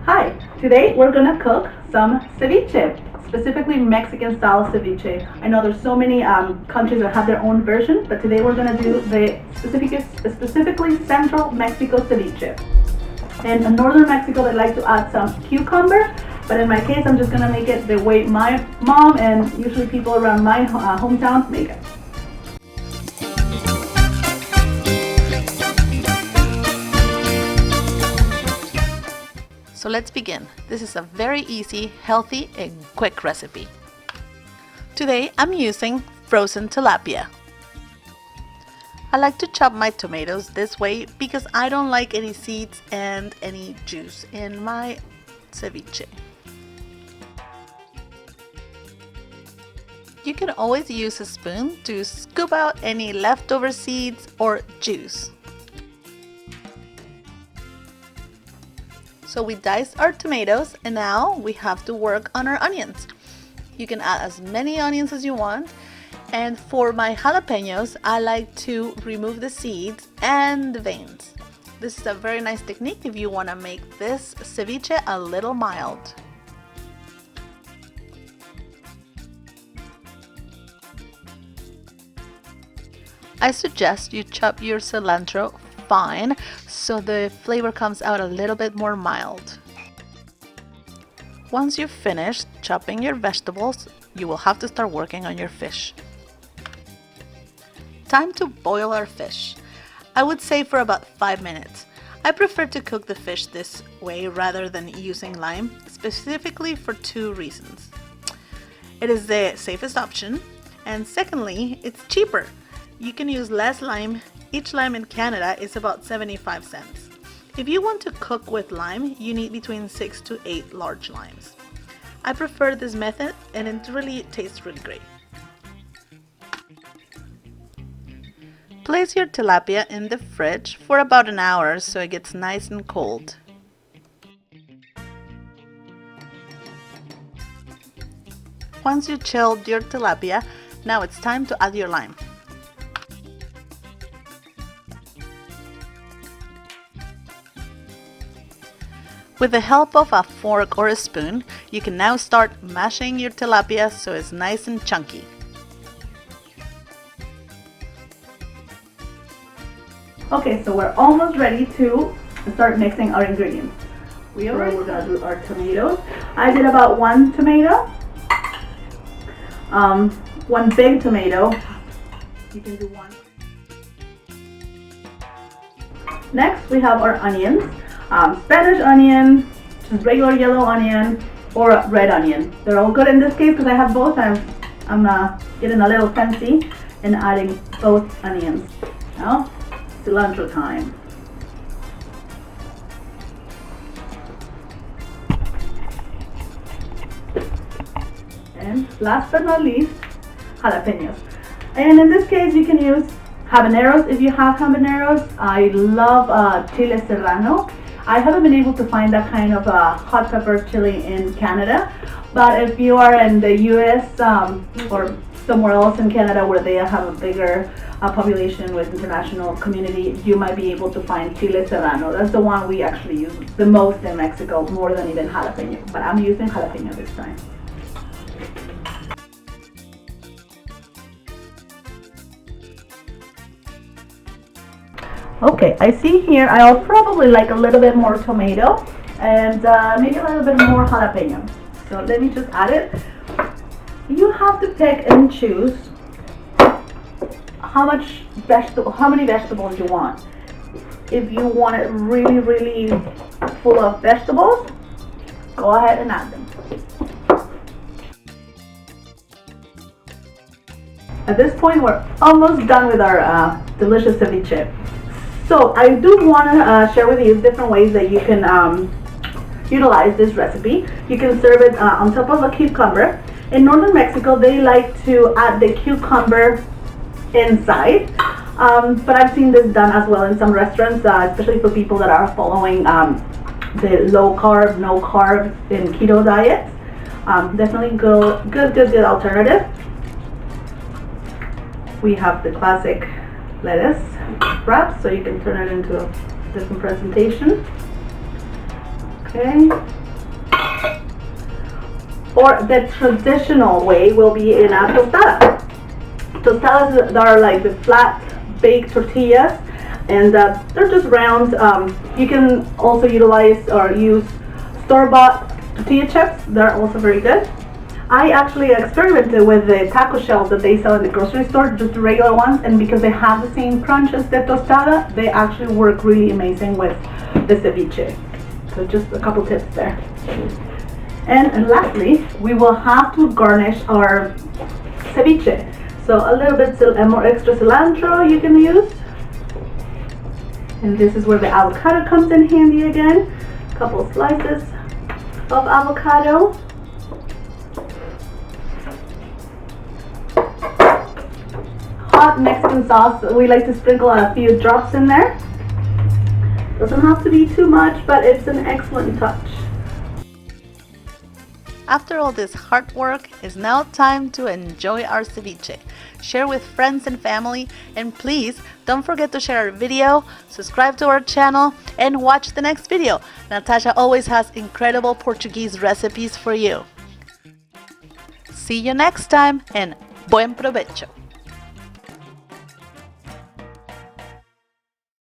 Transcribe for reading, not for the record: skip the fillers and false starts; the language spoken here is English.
Hi, today we're gonna cook some ceviche, specifically Mexican style ceviche. I know there's so many countries that have their own version, but today we're gonna do the specifically Central Mexico ceviche. In northern Mexico, they like to add some cucumber, but in my case, I'm just gonna make it the way my mom and usually people around my hometown make it. So let's begin. This is a very easy, healthy, and quick recipe. Today I'm using frozen tilapia. I like to chop my tomatoes this way because I don't like any seeds and any juice in my ceviche. You can always use a spoon to scoop out any leftover seeds or juice. So we diced our tomatoes and now we have to work on our onions. You can add as many onions as you want, and for my jalapenos I like to remove the seeds and the veins. This is a very nice technique if you want to make this ceviche a little mild. I suggest you chop your cilantro fine so the flavor comes out a little bit more mild. Once you've finished chopping your vegetables, you will have to start working on your fish. Time to boil our fish. I would say for about 5 minutes. I prefer to cook the fish this way rather than using lime, specifically for 2 reasons. It is the safest option, and secondly, it's cheaper. You can use less lime. Each lime in Canada is about 75 cents. If you want to cook with lime, you need between 6 to 8 large limes. I prefer this method and it really tastes really great. Place your tilapia in the fridge for about an hour so it gets nice and cold. Once you chilled your tilapia, now it's time to add your lime. With the help of a fork or a spoon, you can now start mashing your tilapia so it's nice and chunky. Okay, so we're almost ready to start mixing our ingredients. We're gonna do our tomatoes. I did about 1 tomato, 1 big tomato. You can do 1. Next, we have our onions. Spanish onion, just regular yellow onion, or red onion. They're all good in this case because I have both. I'm getting a little fancy and adding both onions. Now, cilantro time. And last but not least, jalapenos. And in this case, you can use habaneros if you have habaneros. I love chile serrano. I haven't been able to find that kind of hot pepper chili in Canada, but if you are in the US or somewhere else in Canada where they have a bigger population with international community, you might be able to find chile serrano. That's the one we actually use the most in Mexico, more than even jalapeno, but I'm using jalapeno this time. Okay, I see here I'll probably like a little bit more tomato and maybe a little bit more jalapeno. So let me just add it. You have to pick and choose how many vegetables you want. If you want it really, really full of vegetables, go ahead and add them. At this point, we're almost done with our delicious ceviche. So I do want to share with you different ways that you can utilize this recipe. You can serve it on top of a cucumber. In northern Mexico, they like to add the cucumber inside, but I've seen this done as well in some restaurants, especially for people that are following the low carb, no carb, and keto diets. Definitely good alternative. We have the classic lettuce wrap, so you can turn it into a different presentation. Okay. Or the traditional way will be in a tostada. Tostadas are like the flat baked tortillas, and they're just round. You can also utilize or use store-bought tortilla chips. They're also very good. I actually experimented with the taco shells that they sell in the grocery store, just the regular ones, and because they have the same crunch as the tostada, they actually work really amazing with the ceviche. So just a couple tips there. And lastly, we will have to garnish our ceviche. So a little bit more extra cilantro you can use. And this is where the avocado comes in handy again. A couple slices of avocado. Hot Mexican sauce, we like to sprinkle a few drops in there. Doesn't have to be too much, but it's an excellent touch. After all this hard work, it's now time to enjoy our ceviche. Share with friends and family, and please don't forget to share our video, subscribe to our channel, and watch the next video. Natasha always has incredible Portuguese recipes for you. See you next time, and buen provecho!